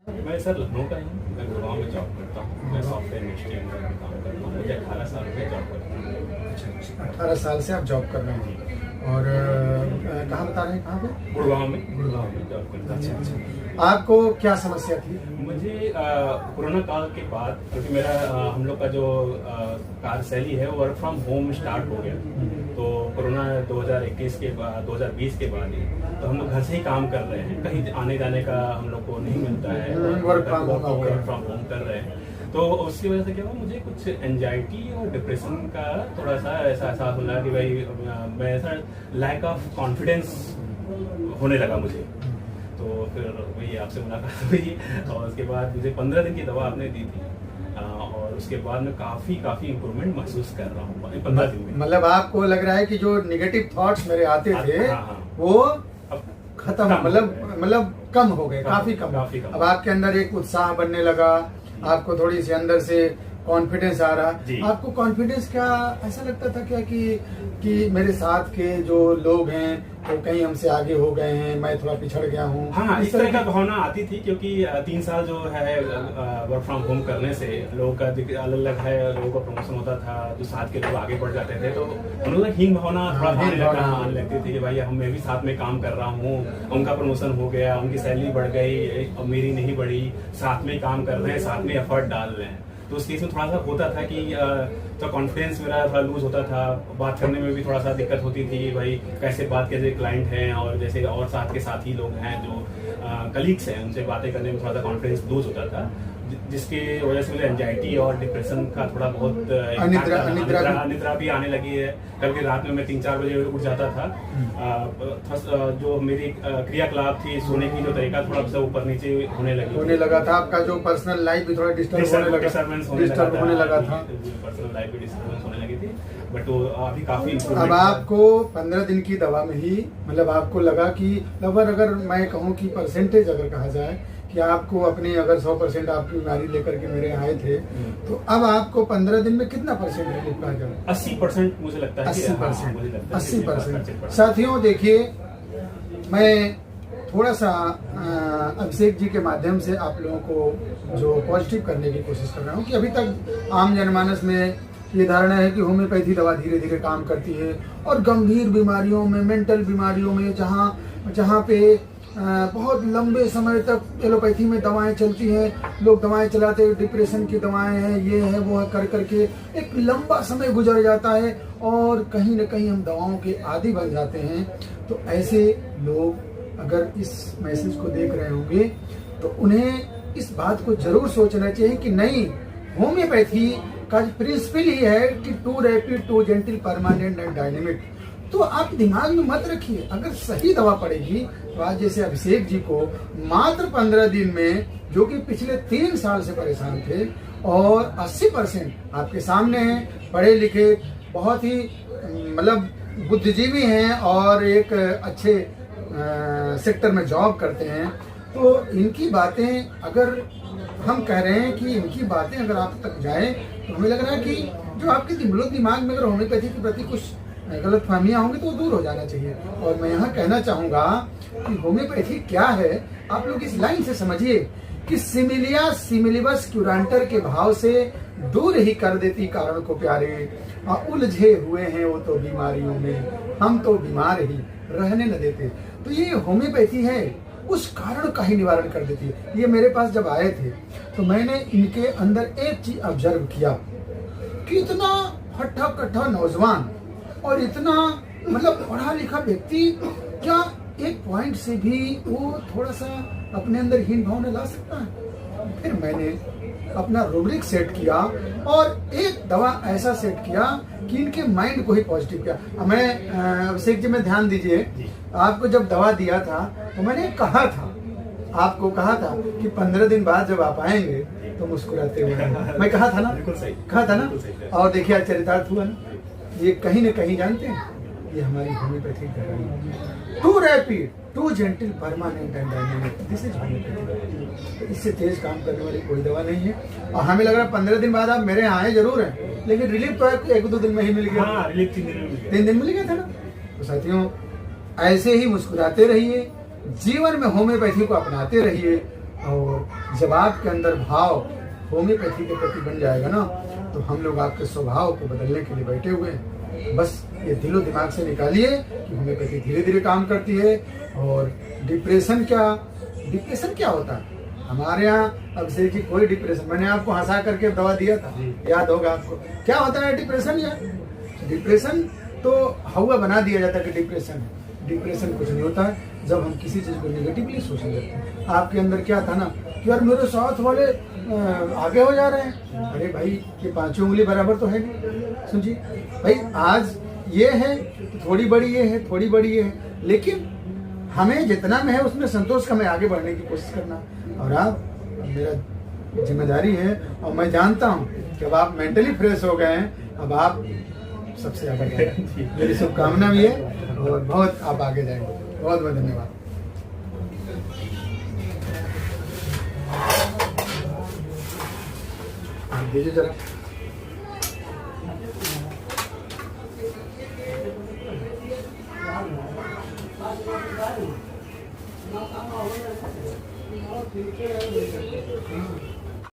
मैं सर लखनऊ का ही हूँ। मैं गुड़गांव में जॉब करता हूँ। मैं सॉफ्टवेयर इंडस्ट्री में काम करता हूँ। मुझे 18 साल में जॉब करता हूँ। अच्छा, 18 साल से आप जॉब कर रहे हैं और कहाँ बता रहे हैं, कहाँ पे? गुड़गांव में जॉब करता हूँ। अच्छा अच्छा। आपको क्या समस्या थी? मुझे कोरोना काल के बाद, क्योंकि मेरा हम लोग का जो कार्यशैली है वो वर्क फ्रॉम होम स्टार्ट हो गया। तो कोरोना 2021 के बाद 2020 के बाद ही तो हम लोग घर से ही काम कर रहे हैं। कहीं आने जाने का हम लोग को नहीं मिलता है। वर्क फ्रॉम होम कर रहे हैं। तो उसकी वजह से क्या हुआ, मुझे कुछ एंजाइटी और डिप्रेशन का थोड़ा सा ऐसा एहसास होना कि भाई मैं ऐसा लैक ऑफ कॉन्फिडेंस होने लगा मुझे। तो फिर वही आपसे मुलाकात हुई और उसके बाद मुझे 15 दिन की दवा आपने दी थी और उसके बाद मैं काफी इम्प्रूवमेंट महसूस कर रहा हूँ 15 दिन में। मतलब आपको लग रहा है कि जो नेगेटिव थॉट्स मेरे आते थे वो अब खत्म, मतलब कम हो गए, काफी कम। अब आपके अंदर एक उत्साह बनने लगा, आपको थोड़ी सी अंदर से कॉन्फिडेंस आ रहा। आपको कॉन्फिडेंस क्या ऐसा लगता था क्या कि मेरे साथ के जो लोग हैं वो कहीं हमसे आगे हो गए हैं, मैं थोड़ा पिछड़ गया हूँ? हाँ, इस तरह का भावना आती थी क्योंकि 3 साल जो है वर्क फ्रॉम होम करने से लोगों का अलग अलग है, लोगों का प्रमोशन होता था, जो साथ के लोग आगे बढ़ जाते थे तो उन लोगों हीन भावना थोड़ा आने लगती थी कि भाई मैं भी साथ में काम कर रहा हूँ, उनका प्रमोशन हो गया, उनकी सैलरी बढ़ गई और मेरी नहीं बढ़ी, साथ में काम कर रहे हैं, साथ में एफर्ट डाल रहे हैं। तो उस केस में थोड़ा सा होता था कि तो कॉन्फिडेंस मेरा थोड़ा लूज होता था, बात करने में भी थोड़ा सा दिक्कत होती थी भाई कैसे बात, कैसे क्लाइंट हैं और जैसे और साथ के साथी लोग हैं जो कलीग्स हैं उनसे बातें करने में थोड़ा सा कॉन्फिडेंस लूज होता था, जिसकी वजह से मुझे एंजाइटी और डिप्रेशन का थोड़ा बहुत अनिद्रा भी आने लगी है। कभी रात में मैं 3-4 बजे उठ जाता था। जो मेरी क्रियाकलाप थी, सोने की जो तरीका थोड़ा सा ऊपर नीचे होने लगा था। आपका जो पर्सनल लाइफ भी थोड़ा डिस्टर्ब होने लगा था। पर्सनल लाइफ भी डिस्टर्बेंस होने लगी थी, बट वो अभी काफी। अब आपको 15 दिन की दवा में ही मतलब आपको लगा कि लगभग, अगर मैं कहूँ कि परसेंटेज अगर कहा जाए कि आपको अपनी अगर 100% आपकी बीमारी लेकर के मेरे आए थे तो अब आपको 15 दिन में कितना परसेंट रिलीफ कहा जाए? 80% मुझे लगता है। 80%। साथियों देखिए, मैं थोड़ा सा अभिषेक जी के माध्यम से आप लोगों को जो पॉजिटिव करने की कोशिश कर रहा हूँ कि अभी तक आम जनमानस में ये धारणा है कि होम्योपैथी दवा धीरे धीरे काम करती है और गंभीर बीमारियों में, मेंटल बीमारियों में जहाँ पे बहुत लंबे समय तक एलोपैथी में दवाएं चलती हैं, लोग दवाएं चलाते हैं, डिप्रेशन की दवाएं हैं, ये है वो है, कर करके एक लंबा समय गुजर जाता है और कहीं न कहीं हम दवाओं के आदी बन जाते हैं। तो ऐसे लोग अगर इस मैसेज को देख रहे होंगे तो उन्हें इस बात को जरूर सोचना चाहिए कि नहीं, होम्योपैथी का प्रिंसिपल ही है कि too rapid, too gentle, permanent and dynamic. तो आप दिमाग में मत रखिए, अगर सही दवा पड़ेगी तो आज जैसे अभिषेक जी को मात्र 15 दिन में, जो कि पिछले 3 साल से परेशान थे और 80% आपके सामने हैं, पढ़े लिखे, बहुत ही मतलब बुद्धिजीवी हैं और एक अच्छे सेक्टर में जॉब करते हैं, तो इनकी बातें अगर हम कह रहे हैं कि इनकी बातें अगर आप तक जाए तो हमें लग रहा है कि जो आपके दिमाग में अगर होम्योपैथी के प्रति कुछ गलत फहमियाँ होंगी तो वो दूर हो जाना चाहिए। और मैं यहाँ कहना चाहूँगा कि होम्योपैथी क्या है, आप लोग इस लाइन से समझिए कि सिमिलिया सिमिलिबस क्यूरांटर के भाव से दूर ही कर देती कारण को प्यारे, उलझे हुए हैं वो तो बीमारियों में, हम तो बीमार ही रहने न देते। तो ये होम्योपैथी है, उस कारण का ही निवारण कर देती है। ये मेरे पास जब आए थे तो मैंने इनके अंदर एक चीज ऑब्जर्व किया कि इतना हट्ठा कट्ठा नौजवान और इतना मतलब पढ़ा लिखा व्यक्ति क्या एक पॉइंट से भी वो थोड़ा सा अपने अंदर हीन भावना ला सकता है? फिर मैंने अपना रूब्रिक सेट किया और एक दवा ऐसा सेट किया कि इनके माइंड को ही पॉजिटिव किया। मैं अभिषेक जी में ध्यान दीजिए, आपको जब दवा दिया था तो मैंने आपको कहा था कि 15 दिन बाद जब आप आएंगे तो मुस्कुराते हुए, मैं कहा था ना? बिल्कुल सही कहा था ना? और देखिए आज चरितार्थ हुआ ना। ये कहीं न कहीं जानते हैं, ये हमारी होम्योपैथी है। Too rapid, too gentle, permanent and dynamic, this is homeopathy. तो इससे तेज काम करने वाली कोई दवा नहीं है। और हमें लग रहा है 15 दिन बाद आप मेरे यहाँ आए जरूर हैं, लेकिन रिलीफ तो आपको 1-2 दिन में ही मिल गया। हाँ, रिलीफ 3 दिन मिल गया था ना। तो साथियों, ऐसे ही मुस्कुराते रहिए, जीवन में होम्योपैथी को अपनाते रहिए और जब आपके अंदर भाव होम्योपैथी के प्रति बन जाएगा ना, तो हम लोग आपके स्वभाव को बदलने के लिए बैठे हुए हैं। बस ये दिलो दिमाग से निकालिए कि होम्योपैथी धीरे धीरे काम करती है। और डिप्रेशन क्या होता है हमारे यहाँ? अभिषेक जी, कोई डिप्रेशन, मैंने आपको हंसा करके दवा दिया था, याद होगा आपको। क्या होता है डिप्रेशन? यार डिप्रेशन तो हवा बना दिया जाता है कि डिप्रेशन है। डिप्रेशन कुछ नहीं होता है जब हम किसी चीज़ को नेगेटिवली सोचने लगते हैं। आपके अंदर क्या था ना कि यार मेरे साथ वाले आगे हो जा रहे हैं। अरे भाई, ये पांचों उंगली बराबर तो है नहीं। समझिए भाई, आज ये है, थोड़ी बड़ी ये है, थोड़ी बड़ी ये है, लेकिन हमें जितना में है उसमें संतोष का, मैं आगे बढ़ने की कोशिश करना। और आप, मेरा जिम्मेदारी है, और मैं जानता हूँ कि अब आप मेंटली फ्रेश हो गए हैं, अब आप सबसे आगे जाएंगे। मेरी शुभकामना भी है और बहुत आप आगे जाएंगे। बहुत बहुत धन्यवाद। दीजिए जरा। ठीक है।